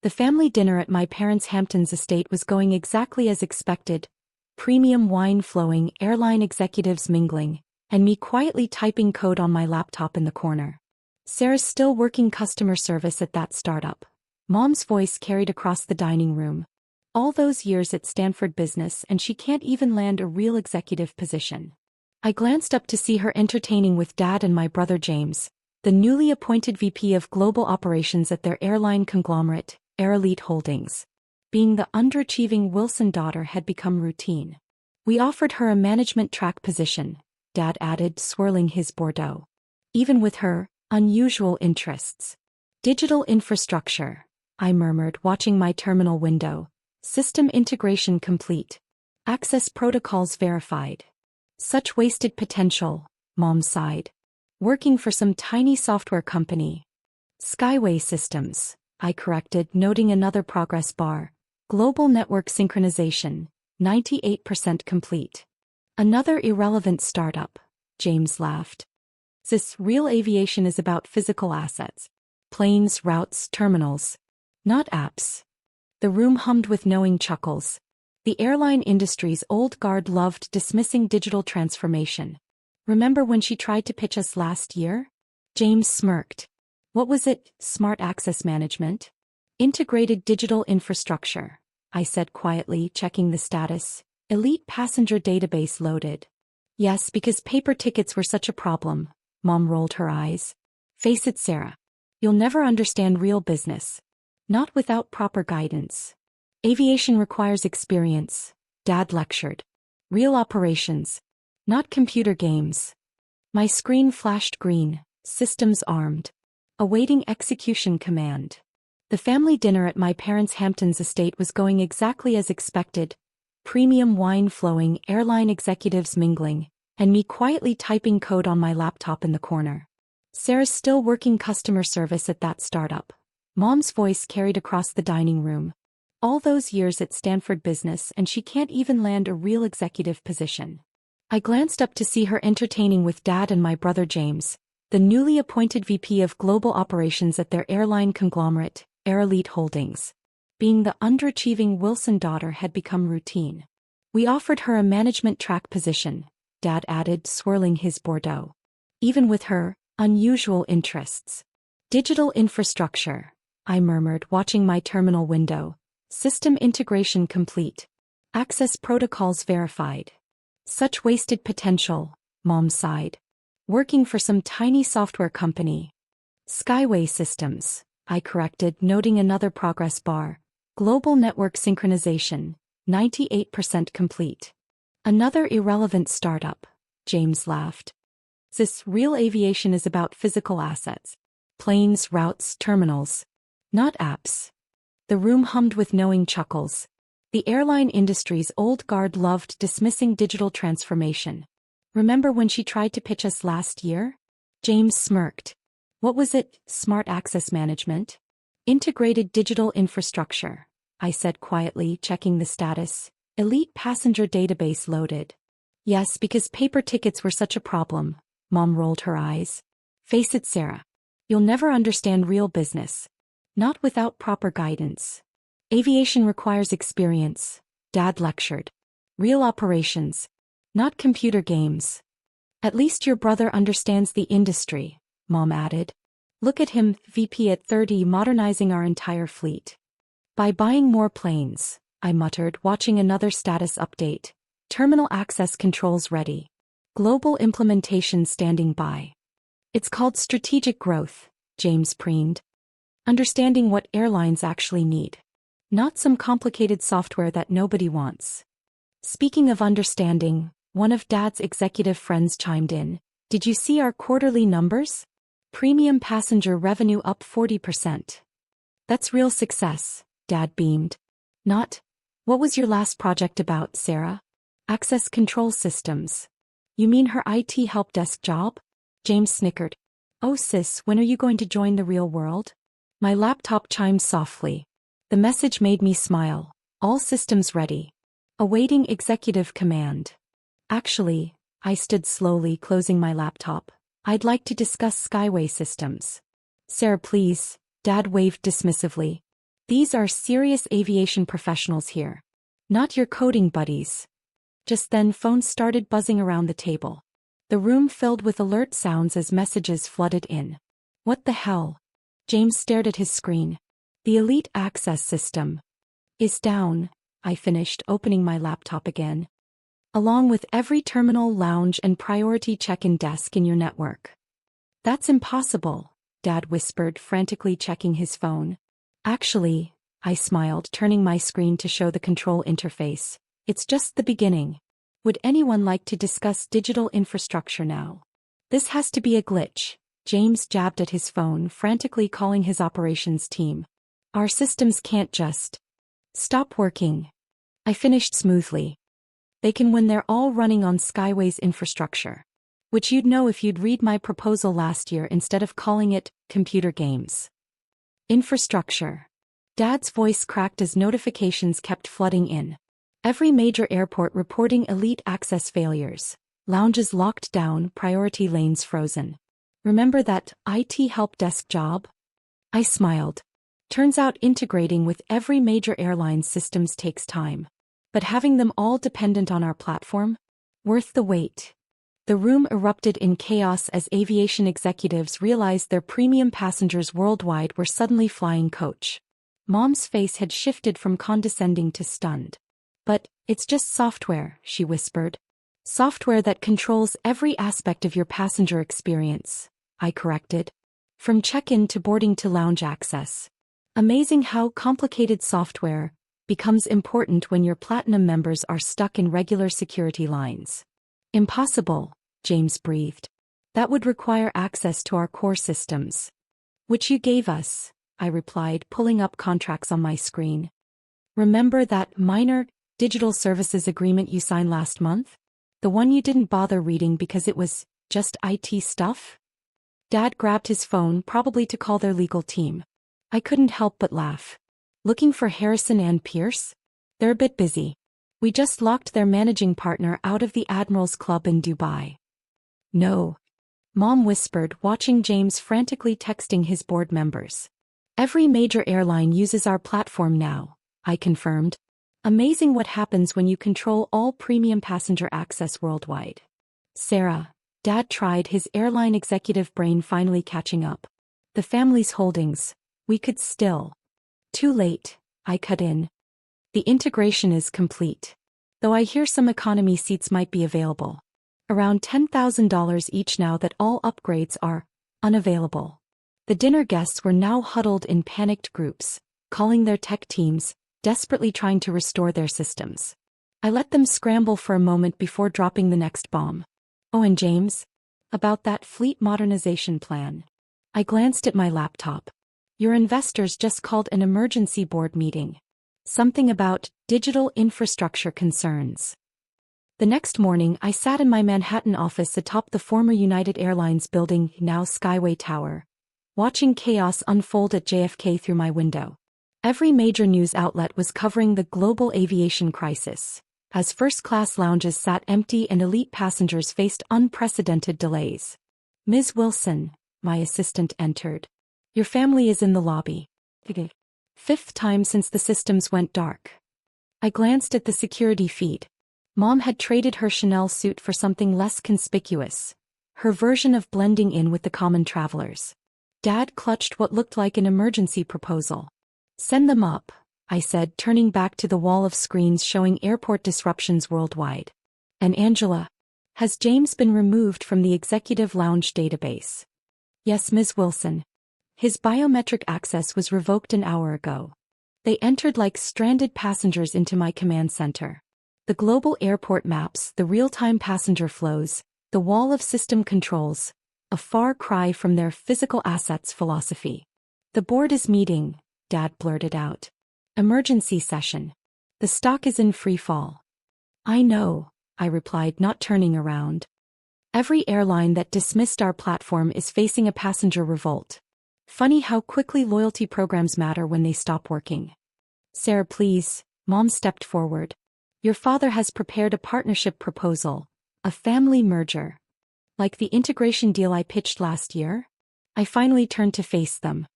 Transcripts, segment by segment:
The family dinner at my parents' Hamptons estate was going exactly as expected. Premium wine flowing, airline executives mingling, and me quietly typing code on my laptop in the corner. Sarah's still working customer service at that startup. Mom's voice carried across the dining room. All those years at Stanford Business and she can't even land a real executive position. I glanced up to see her entertaining with Dad and my brother James, the newly appointed VP of Global Operations at their airline conglomerate, AirElite Holdings. Being the underachieving Wilson daughter had become routine. We offered her a management track position, Dad added, swirling his Bordeaux. Even with her unusual interests. Digital infrastructure, I murmured, watching my terminal window. System integration complete. Access protocols verified. Such wasted potential, Mom sighed. Working for some tiny software company. Skyway Systems, I corrected, noting another progress bar. Global network synchronization, 98% complete. Another irrelevant startup, James laughed. This real aviation is about physical assets. Planes, routes, terminals. Not apps. The room hummed with knowing chuckles. The airline industry's old guard loved dismissing digital transformation. Remember when she tried to pitch us last year? James smirked. What was it? Smart access management? Integrated digital infrastructure, I said quietly, checking the status. Elite passenger database loaded. Yes, because paper tickets were such a problem. Mom rolled her eyes. Face it, Sarah. You'll never understand real business. Not without proper guidance. Aviation requires experience, Dad lectured. Real operations. Not computer games. My screen flashed green, systems armed. Awaiting execution command. The family dinner at my parents' Hamptons estate was going exactly as expected. Premium wine flowing, airline executives mingling, and me quietly typing code on my laptop in the corner. Sarah's still working customer service at that startup. Mom's voice carried across the dining room. All those years at Stanford Business and she can't even land a real executive position. I glanced up to see her entertaining with Dad and my brother James, the newly appointed VP of Global Operations at their airline conglomerate, AirElite Holdings. Being the underachieving Wilson daughter had become routine. We offered her a management track position, Dad added, swirling his Bordeaux. Even with her unusual interests. Digital infrastructure, I murmured, watching my terminal window. System integration complete. Access protocols verified. Such wasted potential, Mom sighed. Working for some tiny software company. Skyway Systems, I corrected, noting another progress bar. Global network synchronization, 98% complete. Another irrelevant startup, James laughed. This real aviation is about physical assets. Planes, routes, terminals. Not apps. The room hummed with knowing chuckles. The airline industry's old guard loved dismissing digital transformation. Remember when she tried to pitch us last year? James smirked. What was it? Smart access management? Integrated digital infrastructure, I said quietly, checking the status. Elite passenger database loaded. Yes, because paper tickets were such a problem. Mom rolled her eyes. Face it, Sarah. You'll never understand real business. Not without proper guidance. Aviation requires experience, Dad lectured. Real operations. Not computer games. At least your brother understands the industry, Mom added. Look at him, VP at 30, modernizing our entire fleet. By buying more planes, I muttered, watching another status update. Terminal access controls ready. Global implementation standing by. It's called strategic growth, James preened. Understanding what airlines actually need. Not some complicated software that nobody wants. Speaking of understanding, one of Dad's executive friends chimed in. Did you see our quarterly numbers? Premium passenger revenue up 40%. That's real success, Dad beamed. Not, what was your last project about, Sarah? Access control systems. You mean her IT help desk job? James snickered. Oh sis, when are you going to join the real world? My laptop chimed softly. The message made me smile. All systems ready. Awaiting executive command. Actually, I stood slowly, closing my laptop. I'd like to discuss Skyway Systems. Sarah, please, Dad waved dismissively. These are serious aviation professionals here. Not your coding buddies. Just then phones started buzzing around the table. The room filled with alert sounds as messages flooded in. What the hell? James stared at his screen. The Elite Access system is down, I finished, opening my laptop again. Along with every terminal, lounge, and priority check-in desk in your network. That's impossible, Dad whispered, frantically checking his phone. Actually, I smiled, turning my screen to show the control interface. It's just the beginning. Would anyone like to discuss digital infrastructure now? This has to be a glitch. James jabbed at his phone, frantically calling his operations team. Our systems can't just stop working. I finished smoothly. They can when they're all running on Skyway's infrastructure. Which you'd know if you'd read my proposal last year instead of calling it computer games. Infrastructure. Dad's voice cracked as notifications kept flooding in. Every major airport reporting elite access failures. Lounges locked down, priority lanes frozen. Remember that IT help desk job? I smiled. Turns out integrating with every major airline's systems takes time. But having them all dependent on our platform? Worth the wait. The room erupted in chaos as aviation executives realized their premium passengers worldwide were suddenly flying coach. Mom's face had shifted from condescending to stunned. But, it's just software, she whispered. Software that controls every aspect of your passenger experience, I corrected. From check-in to boarding to lounge access. Amazing how complicated software becomes important when your platinum members are stuck in regular security lines. Impossible, James breathed. That would require access to our core systems. Which you gave us, I replied, pulling up contracts on my screen. Remember that minor digital services agreement you signed last month? The one you didn't bother reading because it was just IT stuff? Dad grabbed his phone, probably to call their legal team. I couldn't help but laugh. Looking for Harrison and Pierce? They're a bit busy. We just locked their managing partner out of the Admirals Club in Dubai. No. Mom whispered, watching James frantically texting his board members. Every major airline uses our platform now, I confirmed. Amazing what happens when you control all premium passenger access worldwide. Sarah, Dad tried, his airline executive brain finally catching up. The family's holdings, we could still. Too late, I cut in. The integration is complete. Though I hear some economy seats might be available. Around $10,000 each now that all upgrades are unavailable. The dinner guests were now huddled in panicked groups, calling their tech teams, desperately trying to restore their systems. I let them scramble for a moment before dropping the next bomb. Oh, and James? About that fleet modernization plan. I glanced at my laptop. Your investors just called an emergency board meeting. Something about digital infrastructure concerns. The next morning, I sat in my Manhattan office atop the former United Airlines building, now Skyway Tower, watching chaos unfold at JFK through my window. Every major news outlet was covering the global aviation crisis, as first-class lounges sat empty and elite passengers faced unprecedented delays. Ms. Wilson, my assistant entered. Your family is in the lobby. Fifth time since the systems went dark. I glanced at the security feed. Mom had traded her Chanel suit for something less conspicuous. Her version of blending in with the common travelers. Dad clutched what looked like an emergency proposal. Send them up, I said, turning back to the wall of screens showing airport disruptions worldwide. And Angela, has James been removed from the executive lounge database? Yes, Ms. Wilson. His biometric access was revoked an hour ago. They entered like stranded passengers into my command center. The global airport maps, the real-time passenger flows, the wall of system controls, a far cry from their physical assets philosophy. The board is meeting, Dad blurted out. Emergency session. The stock is in free fall. I know, I replied, not turning around. Every airline that dismissed our platform is facing a passenger revolt. Funny how quickly loyalty programs matter when they stop working. Sarah, please, Mom stepped forward. Your father has prepared a partnership proposal, a family merger. Like the integration deal I pitched last year? I finally turned to face them.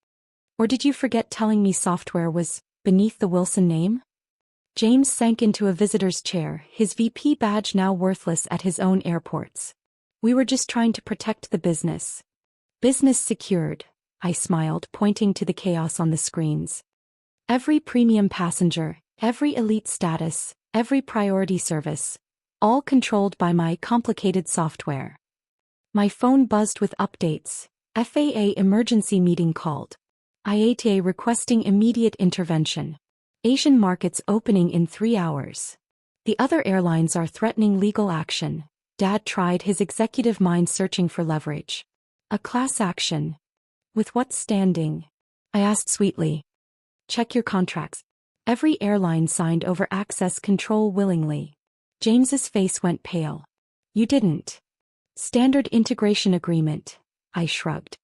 Or did you forget telling me software was beneath the Wilson name? James sank into a visitor's chair, his VP badge now worthless at his own airports. We were just trying to protect the business. Business secured, I smiled, pointing to the chaos on the screens. Every premium passenger, every elite status, every priority service, all controlled by my complicated software. My phone buzzed with updates. FAA emergency meeting called. IATA requesting immediate intervention. Asian markets opening in 3 hours. The other airlines are threatening legal action. Dad tried his executive mind searching for leverage. A class action. With what standing? I asked sweetly. Check your contracts. Every airline signed over access control willingly. James's face went pale. You didn't. Standard integration agreement. I shrugged.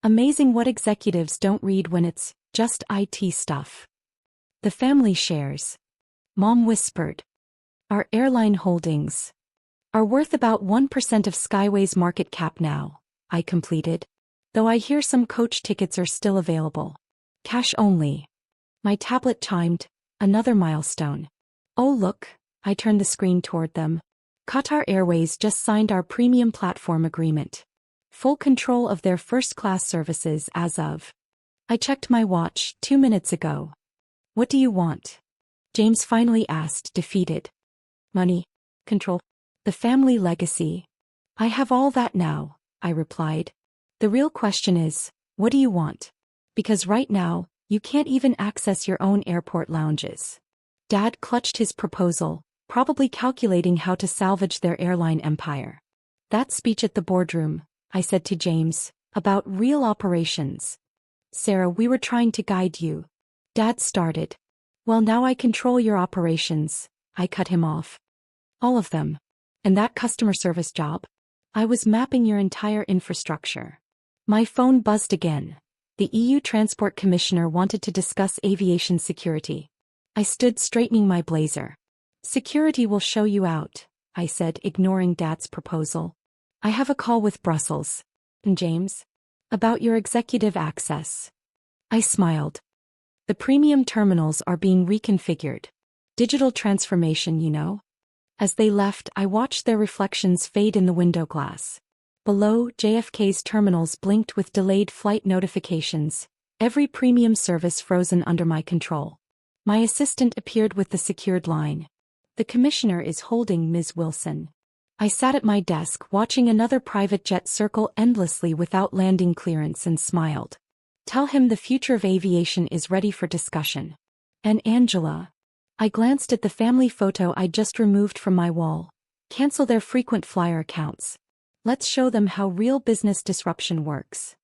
Amazing what executives don't read when it's just IT stuff. The family shares. Mom whispered. Our AirElite Holdings are worth about 1% of Skyway's market cap now, I completed. Though I hear some coach tickets are still available. Cash only. My tablet chimed, another milestone. Oh look, I turned the screen toward them. Qatar Airways just signed our premium platform agreement. Full control of their first-class services as of. I checked my watch 2 minutes ago. What do you want? James finally asked, defeated. Money. Control. The family legacy. I have all that now, I replied. The real question is, what do you want? Because right now, you can't even access your own airport lounges. Dad clutched his proposal, probably calculating how to salvage their airline empire. That speech at the boardroom, I said to James, about real operations. Sarah, we were trying to guide you. Dad started. Well, now I control your operations, I cut him off. All of them. And that customer service job? I was mapping your entire infrastructure. My phone buzzed again. The EU Transport Commissioner wanted to discuss aviation security. I stood straightening my blazer. Security will show you out, I said, ignoring Dad's proposal. I have a call with Brussels. And James? About your executive access. I smiled. The premium terminals are being reconfigured. Digital transformation, you know. As they left, I watched their reflections fade in the window glass. Below, JFK's terminals blinked with delayed flight notifications, every premium service frozen under my control. My assistant appeared with the secured line. The commissioner is holding Ms. Wilson. I sat at my desk watching another private jet circle endlessly without landing clearance and smiled. Tell him the future of aviation is ready for discussion. And Angela. I glanced at the family photo I just removed from my wall. Cancel their frequent flyer accounts. Let's show them how real business disruption works.